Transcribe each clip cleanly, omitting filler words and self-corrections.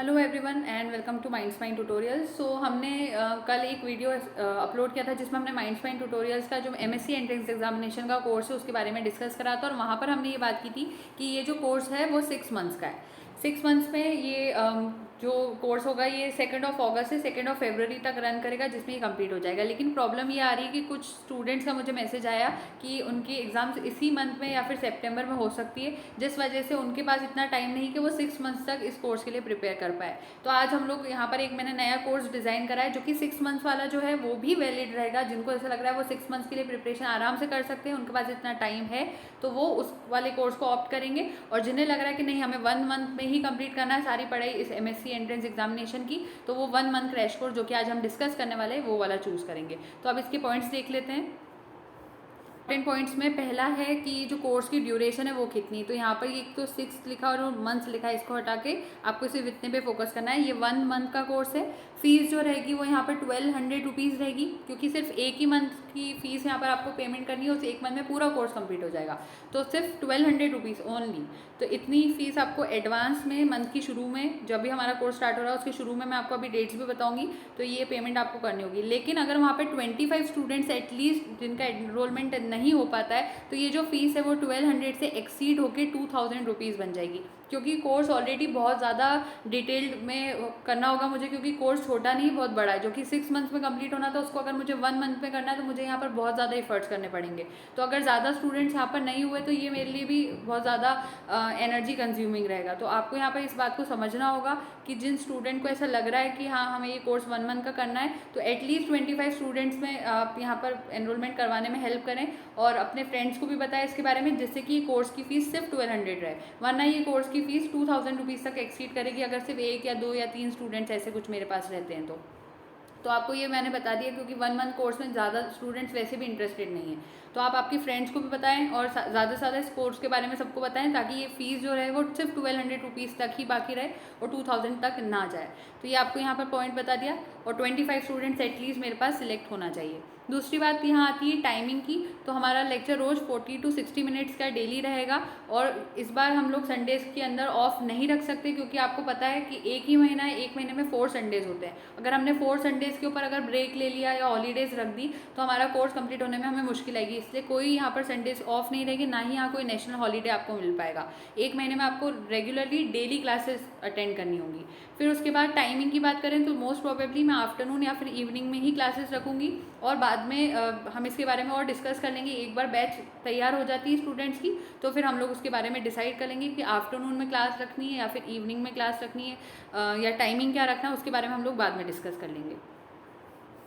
Hello everyone and welcome to Minds Mind Tutorials. So हमने कल एक वीडियो अपलोड किया था जिसमें हमने माइंड्स माइंड ट्यूटोरियल्स का जो एमएससी एंट्रेंस एग्जामिनेशन का कोर्स है उसके बारे में डिस्कस करा था। और वहाँ पर हमने ये बात की थी कि ये जो कोर्स है वो 6 मंथ्स का है। 6 मंथ्स में ये जो कोर्स होगा ये 2 अगस्त से 2 फरवरी तक रन करेगा, जिसमें ये कंप्लीट हो जाएगा। लेकिन प्रॉब्लम ये आ रही है कि कुछ स्टूडेंट्स का मुझे मैसेज आया कि उनकी एग्जाम्स इसी मंथ में या फिर सितंबर में हो सकती है, जिस वजह से उनके पास इतना टाइम नहीं कि वो 6 मंथ्स तक इस कोर्स के लिए प्रिपेयर कर पाए। तो आज हम लोग यहाँ पर एक मैंने नया कोर्स डिज़ाइन करा है जो कि 6 मंथ्स वाला जो है वो भी वैलिड रहेगा। जिनको ऐसा लग रहा है वो 6 मंथ्स के लिए प्रिपरेशन आराम से कर सकते हैं, उनके पास इतना टाइम है, तो वो उस वाले कोर्स को ऑप्ट करेंगे। और जिन्हें लग रहा है कि नहीं हमें 1 मंथ में ही कंप्लीट करना है सारी पढ़ाई इस एमएससी एंट्रेंस एग्जामिनेशन की, तो वो 1 मंथ क्रैश कोर्स जो कि आज हम डिस्कस करने वाले हैं वो वाला चूज़ करेंगे। तो अब इसके पॉइंट्स देख लेते हैं। इंपॉर्टेंट पॉइंट्स में पहला है कि जो कोर्स की ड्यूरेशन है वो कितनी। तो यहाँ पर एक तो 6 लिखा और मंथ्स लिखा है, इसको हटा के आपको सिर्फ इतने पे फोकस करना है। ये 1 मंथ का कोर्स है। फीस जो रहेगी वो यहाँ पर 1200 रुपीज़ रहेगी, क्योंकि सिर्फ एक ही मंथ की फीस यहाँ पर आपको पेमेंट करनी है, उस एक मंथ में पूरा कोर्स कंप्लीट हो जाएगा। तो सिर्फ 1200 रुपीज़ ओनली। तो इतनी फीस आपको एडवांस में मंथ की शुरू में, जब भी हमारा कोर्स स्टार्ट हो रहा है उसके शुरू में मैं आपको अभी डेट्स भी बताऊंगी, तो ये पेमेंट आपको करनी होगी। लेकिन अगर वहाँ पे 25 स्टूडेंट्स एटलीस्ट जिनका एनरोलमेंट नहीं हो पाता है, तो ये जो फीस है वो 1200 से एक्सीड होकर 2000 रुपीज़ बन जाएगी। क्योंकि कोर्स ऑलरेडी बहुत ज़्यादा डिटेल्ड में करना होगा मुझे, क्योंकि कोर्स छोटा नहीं बहुत बड़ा है। जो कि 6 मंथ्स में कंप्लीट होना था उसको अगर मुझे 1 मंथ में करना है तो मुझे यहाँ पर बहुत ज़्यादा एफर्ट्स करने पड़ेंगे। तो अगर ज़्यादा स्टूडेंट्स यहाँ पर नहीं हुए तो ये मेरे लिए भी बहुत ज़्यादा एनर्जी कंज्यूमिंग रहेगा। तो आपको यहाँ पर इस बात को समझना होगा कि जिन स्टूडेंट को ऐसा लग रहा है कि हाँ हमें ये कोर्स 1 मंथ का करना है, तो एटलीस्ट 25 स्टूडेंट्स में आप यहाँ पर एनरोलमेंट करवाने में हेल्प करें और अपने फ्रेंड्स को भी बताएं इसके बारे में, जिससे कि कोर्स की फ़ीस सिर्फ 1200 रहे। वरना ये कोर्स की फ़ीस 2000 रुपीज़ तक एक्सीड करेगी अगर सिर्फ 1 या 2 या 3 स्टूडेंट्स ऐसे कुछ मेरे पास रहते हैं तो आपको ये मैंने बता दिया, क्योंकि 1 मंथ कोर्स में ज़्यादा स्टूडेंट्स वैसे भी इंटरेस्टेड नहीं है। तो आप आपके फ्रेंड्स को भी बताएं और ज़्यादा से ज़्यादा इस कोर्स के बारे में सबको बताएं, ताकि ये फ़ीस जो रहे वो सिर्फ 1200 रुपीज़ तक ही बाकी रहे और 2000 तक ना जाए। तो ये आपको यहाँ पर पॉइंट बता दिया। और 25 स्टूडेंट्स एटलीस्ट मेरे पास सिलेक्ट होना चाहिए। दूसरी बात यहाँ आती है टाइमिंग की। तो हमारा लेक्चर रोज़ 40 to 60 मिनट्स का डेली रहेगा। और इस बार हम लोग संडेज़ के अंदर ऑफ नहीं रख सकते, क्योंकि आपको पता है कि एक ही महीना है, एक महीने में 4 संडेज़ होते हैं। अगर हमने 4 संडेज़ के ऊपर अगर ब्रेक ले लिया या हॉलीडेज़ रख दी तो हमारा कोर्स कंप्लीट होने में हमें मुश्किल आएगी। इसलिए कोई यहाँ पर संडेज़ ऑफ नहीं रहेगी, ना ही यहाँ कोई नेशनल हॉलीडे आपको मिल पाएगा। एक महीने में आपको रेगुलरली डेली क्लासेस अटेंड करनी होंगी। फिर उसके बाद टाइमिंग की बात करें तो मोस्ट प्रोबेबली मैं आफ्टरनून या फिर इवनिंग में ही क्लासेस रखूँगी। और बाद में हम इसके बारे में और डिस्कस कर लेंगे। एक बार बैच तैयार हो जाती है स्टूडेंट्स की तो फिर हम लोग उसके बारे में डिसाइड कर लेंगे कि आफ्टरनून में क्लास रखनी है या फिर इवनिंग में क्लास रखनी है, या टाइमिंग क्या रखना है उसके बारे में हम लोग बाद में डिस्कस कर लेंगे।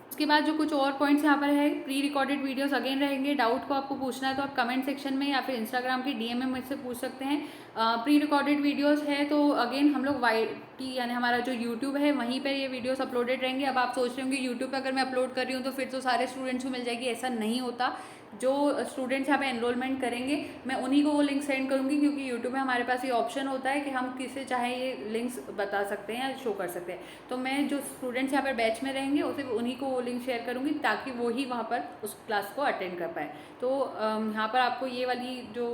उसके बाद जो कुछ और पॉइंट्स यहाँ पर है, प्री रिकॉर्डेड वीडियोस अगेन रहेंगे। डाउट को आपको पूछना है तो आप कमेंट सेक्शन में या फिर इंस्टाग्राम की डीएम में मुझसे पूछ सकते हैं। प्री रिकॉर्डेड वीडियोस है तो अगेन हम लोग वाईटी यानी हमारा जो यूट्यूब है वहीं पर ये वीडियोस अपलोडेड रहेंगे। अब आप सोच रहे होंगे यूट्यूब पर अगर मैं अपलोड कर रही हूँ तो फिर तो सारे स्टूडेंट्स को मिल जाएगी, ऐसा नहीं होता। जो स्टूडेंट्स यहाँ पे एनरोलमेंट करेंगे मैं उन्हीं को वो लिंक सेंड करूँगी, क्योंकि यूट्यूब में हमारे पास ये ऑप्शन होता है कि हम किसे चाहे ये लिंक्स बता सकते हैं या शो कर सकते हैं। तो मैं जो स्टूडेंट्स यहाँ पर बैच में रहेंगे उसे उन्हीं को वो लिंक शेयर करूँगी ताकि वो ही वहाँ पर उस क्लास को अटेंड कर पाए। तो यहाँ पर आपको ये वाली जो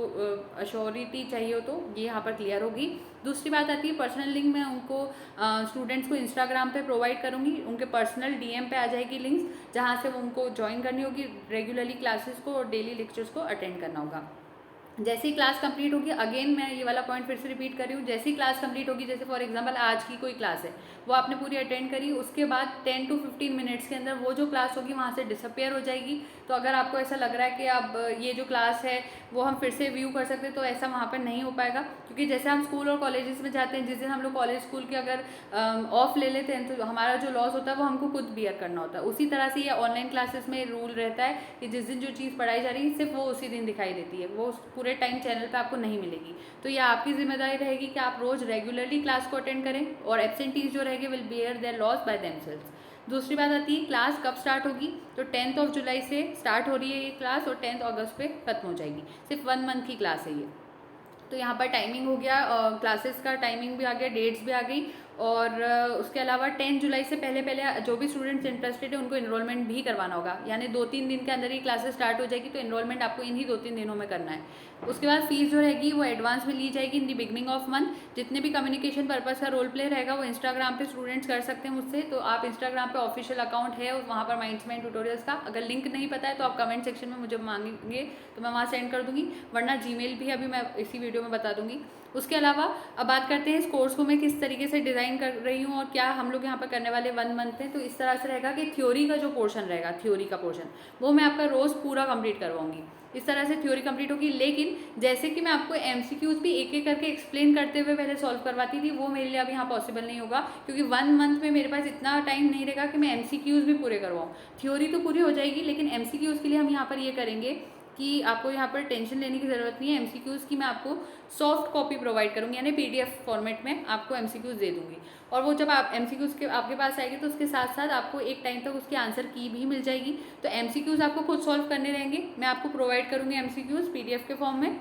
अश्योरिटी चाहिए हो तो ये यहाँ पर क्लियर होगी। दूसरी बात आती है पर्सनल लिंक। मैं उनको स्टूडेंट्स को इंस्टाग्राम पे प्रोवाइड करूँगी, उनके पर्सनल डीएम पे आ जाएगी लिंक्स, जहाँ से वो उनको ज्वाइन करनी होगी, रेगुलरली क्लासेस को और डेली लेक्चर्स को अटेंड करना होगा। जैसे ही क्लास कंप्लीट होगी, अगेन मैं ये वाला पॉइंट फिर से रिपीट कर रही हूँ, जैसी क्लास कंप्लीट होगी, जैसे फॉर एग्जांपल आज की कोई क्लास है वो आपने पूरी अटेंड करी, उसके बाद 10 to 15 मिनट्स के अंदर वो जो क्लास होगी वहाँ से डिसअपेयर हो जाएगी। तो अगर आपको ऐसा लग रहा है कि अब ये जो क्लास है वो हम फिर से व्यू कर सकते हैं, तो ऐसा वहाँ पर नहीं हो पाएगा। क्योंकि जैसे हम स्कूल और कॉलेजेस में जाते हैं, जिस दिन हम लोग कॉलेज स्कूल के अगर ऑफ ले लेते हैं तो हमारा जो लॉस होता है वो हमको खुद बियर करना होता है। उसी तरह से ये ऑनलाइन क्लासेस में रूल रहता है कि जिस दिन जो चीज़ पढ़ाई जा रही है सिर्फ वो उसी दिन दिखाई देती है, वो पूरे टाइम चैनल पर आपको नहीं मिलेगी। तो ये आपकी जिम्मेदारी रहेगी कि आप रोज़ रेगुलरली क्लास को अटेंड करें और एब्सेंटीज जो रहेंगे will beer there loss by themselves. दूसरी बात आती है क्लास कब स्टार्ट होगी। तो 10 जुलाई से स्टार्ट हो रही है ये क्लास और 10 अगस्त पे खत्म हो जाएगी। सिर्फ 1 मंथ की क्लास है ये। तो यहाँ पर टाइमिंग हो गया, क्लासेस का टाइमिंग भी आ गया, डेट्स भी आ गई और उसके अलावा 10 जुलाई से पहले पहले जो भी स्टूडेंट्स इंटरेस्टेड है उनको इनरोलमेंट भी करवाना होगा, यानी 2-3 दिन के अंदर ही क्लासेस स्टार्ट हो जाएगी, तो इनरोलमेंट आपको इन्हीं 2-3 दिनों में करना है। उसके बाद फीस जो रहेगी वो एडवांस में ली जाएगी इन दी बिगनिंग ऑफ मंथ। जितने भी कम्युनिकेशन पर्पस का रोल प्ले रहेगा वो इंस्टाग्राम पे स्टूडेंट्स कर सकते हैं मुझसे, तो आप इंस्टाग्राम पे ऑफिशियल अकाउंट है वहाँ पर माइंड्समाइंड ट्यूटोरियल्स का, अगर लिंक नहीं पता है तो आप कमेंट सेक्शन में मुझे मांगेंगे तो मैं वहाँ सेंड कर दूँगी, वरना जीमेल भी अभी मैं इसी वीडियो में बता दूँगी। उसके अलावा अब बात करते हैं इस कोर्स को मैं किस तरीके से डिज़ाइन कर रही हूँ और क्या हम लोग यहाँ पर करने वाले 1 मंथ हैं। तो इस तरह से रहेगा कि थ्योरी का जो पोर्शन रहेगा, थ्योरी का पोर्शन वो मैं आपका रोज़ पूरा कंप्लीट करवाऊंगी। इस तरह से थ्योरी कंप्लीट होगी, लेकिन जैसे कि मैं आपको एमसीक्यूज भी एक एक करके एक्सप्लेन करते हुए पहले सॉल्व करवाती थी, वो मेरे लिए अभी यहाँ पॉसिबल नहीं होगा, क्योंकि 1 मंथ में मेरे पास इतना टाइम नहीं रहेगा कि मैं एमसीक्यूज भी पूरे करवाऊँ। थ्योरी तो पूरी हो जाएगी, लेकिन एमसीक्यूज के लिए हम यहाँ पर ये करेंगे कि आपको यहाँ पर टेंशन लेने की ज़रूरत नहीं है। एमसीक्यूज़ की मैं आपको सॉफ्ट कॉपी प्रोवाइड करूँगी, यानी पीडीएफ फॉर्मेट में आपको एमसीक्यूज़ दे दूँगी, और वो जब आप एमसीक्यूज़ के आपके पास आएगी तो उसके साथ साथ आपको एक टाइम तक उसकी आंसर की भी मिल जाएगी। तो एमसीक्यूज़ आपको खुद सॉल्व करने रहेंगे, मैं आपको प्रोवाइड करूँगी एमसीक्यूज़ पीडीएफ के फॉर्म में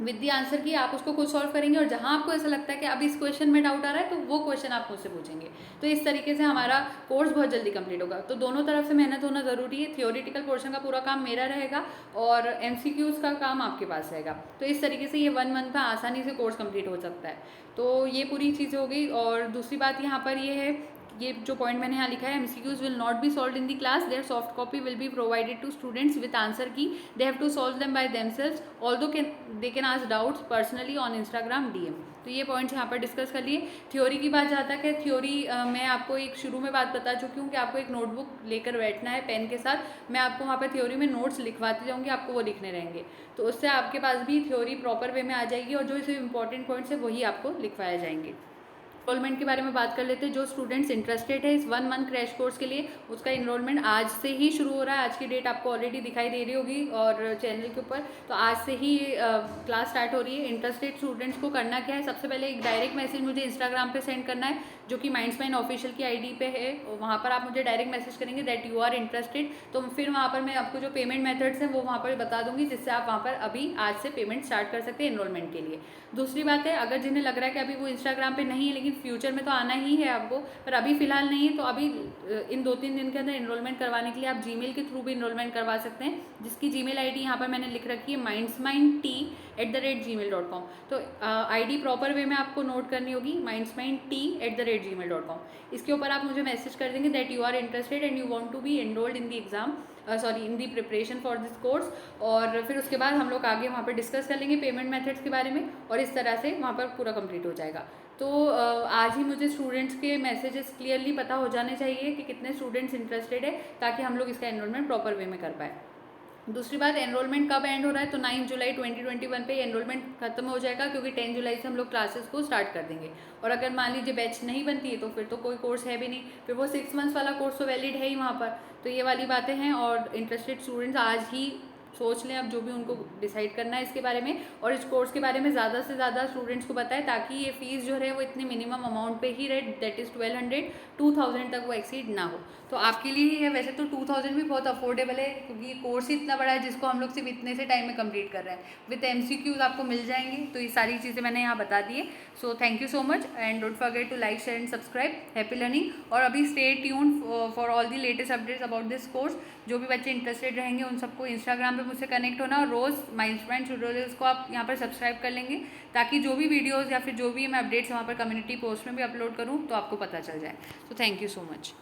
विद दी आंसर की, आप उसको खुद सॉल्व करेंगे, और जहां आपको ऐसा लगता है कि अब इस क्वेश्चन में डाउट आ रहा है तो वो क्वेश्चन आप मुझसे पूछेंगे। तो इस तरीके से हमारा कोर्स बहुत जल्दी कंप्लीट होगा। तो दोनों तरफ से मेहनत होना ज़रूरी है, थियोरिटिकल पोर्शन का पूरा काम मेरा रहेगा और एमसीक्यूज़ का काम आपके पास रहेगा। तो इस तरीके से ये 1 मंथ में आसानी से कोर्स कंप्लीट हो सकता है। तो ये पूरी चीज़ हो गई। और दूसरी बात यहाँ पर ये है, ये जो पॉइंट मैंने यहाँ लिखा है, MCQs will not be solved in the class, their soft copy will be provided to students with answer key, they have to solve them by themselves, although they can ask doubts personally on Instagram DM. तो ये points यहाँ पर discuss कर लिए। Theory की बात जहाँ तक है, थ्योरी मैं आपको एक शुरू में बात बता चुकी हूँ कि आपको एक नोटबुक लेकर बैठना है पेन के साथ, मैं आपको वहाँ पर थ्योरी में नोट्स लिखवाती जाऊँगी, आपको वो लिखने रहेंगे, तो उससे आपके पास भी थ्योरी प्रॉपर वे में आ जाएगी, और जो इसे इंपॉर्टेंट पॉइंट्स है वही आपको लिखवाए जाएंगे। इनरोलमेंट के बारे में बात कर लेते हैं। जो स्टूडेंट्स इंटरेस्टेड है इस 1 मंथ क्रैश कोर्स के लिए, उसका इनरोलमेंट आज से ही शुरू हो रहा है। आज की डेट आपको ऑलरेडी दिखाई दे रही होगी और चैनल के ऊपर, तो आज से ही क्लास स्टार्ट हो रही है। इंटरेस्टेड स्टूडेंट्स को करना क्या है, सबसे पहले एक डायरेक्ट मैसेज मुझे इंस्टाग्राम पे सेंड करना है, जो कि माइंड्समाइंड ऑफिशियल की आईडी पे है, वहाँ पर आप मुझे डायरेक्ट मैसेज करेंगे दैट यू आर इंटरेस्टेड, तो फिर वहाँ पर मैं आपको जो पेमेंट मेथड्स हैं वो वहाँ पर बता दूंगी, जिससे आप वहाँ पर अभी आज से पेमेंट स्टार्ट कर सकते हैं इनरोलमेंट के लिए। दूसरी बात है, अगर जिन्हें लग रहा है कि अभी वो इंस्टाग्राम पे नहीं है लेकिन फ्यूचर में तो आना ही है आपको, पर अभी फिलहाल नहीं है, तो अभी इन 2-3 दिन के अंदर इनरोलमेंट करवाने के लिए आप जीमेल के थ्रू भी इनरोलमेंट करवा सकते हैं, जिसकी जीमेल आईडी यहाँ पर मैंने लिख रखी है mindsmindt@gmail.com। तो आईडी प्रॉपर वे में आपको नोट करनी होगी, mindsmindt@gmail.com। इसके ऊपर आप मुझे मैसेज कर देंगे that you are interested and you want to be enrolled in the exam, in the preparation for this course, और फिर उसके बाद हम लोग आगे वहाँ पर डिस्कस कर लेंगे पेमेंट मेथड्स के बारे में, और इस तरह से वहाँ पर पूरा कंप्लीट हो जाएगा। तो आज ही मुझे स्टूडेंट्स के मैसेजेस क्लियरली पता हो जाने चाहिए कि कितने स्टूडेंट्स इंटरेस्टेड है, ताकि हम लोग इसका एनरोलमेंट प्रॉपर वे में कर पाए। दूसरी बात, एनरोलमेंट कब एंड हो रहा है, तो 9 जुलाई 2021 पे एनरोलमेंट खत्म हो जाएगा, क्योंकि 10 जुलाई से हम लोग क्लासेस को स्टार्ट कर देंगे। और अगर मान लीजिए बैच नहीं बनती है तो फिर तो कोई कोर्स है भी नहीं, फिर वो 6 मंथ्स वाला कोर्स तो वैलिड है ही वहाँ पर। तो ये वाली बातें हैं, और इंटरेस्टेड स्टूडेंट्स आज ही सोच लें अब जो भी उनको डिसाइड करना है इसके बारे में, और इस कोर्स के बारे में ज़्यादा से ज़्यादा स्टूडेंट्स को बताएं, ताकि ये फीस जो है वो इतने मिनिमम अमाउंट पे ही रहे, दैट इज़ 1200, 2000 तक वो एक्सीड ना हो। तो आपके लिए ही है, वैसे तो 2000 भी बहुत अफोर्डेबल है, क्योंकि ये कोर्स ही इतना बड़ा है जिसको हम लोग सिर्फ इतने से टाइम में कंप्लीट कर रहे हैं। विद एमसीक्यूज आपको मिल जाएंगे, तो ये सारी चीज़ें मैंने यहाँ बता दी है। So thank you so much and don't forget to like, share and subscribe. Happy learning. और अभी stay tune for all the latest updates about this course. जो भी बच्चे इंटरेस्टेड रहेंगे उन सबको इंस्टाग्राम पे मुझसे कनेक्ट होना, और रोज़ माइंड्समाइंड ट्यूटोरियल्स को आप यहाँ पर सब्सक्राइब कर लेंगे, ताकि जो भी वीडियोज़ या फिर जो भी मैं अपडेट्स वहाँ पर कम्युनिटी पोस्ट में भी अपलोड करूँ तो आपको पता चल जाए। तो थैंक यू सो मच।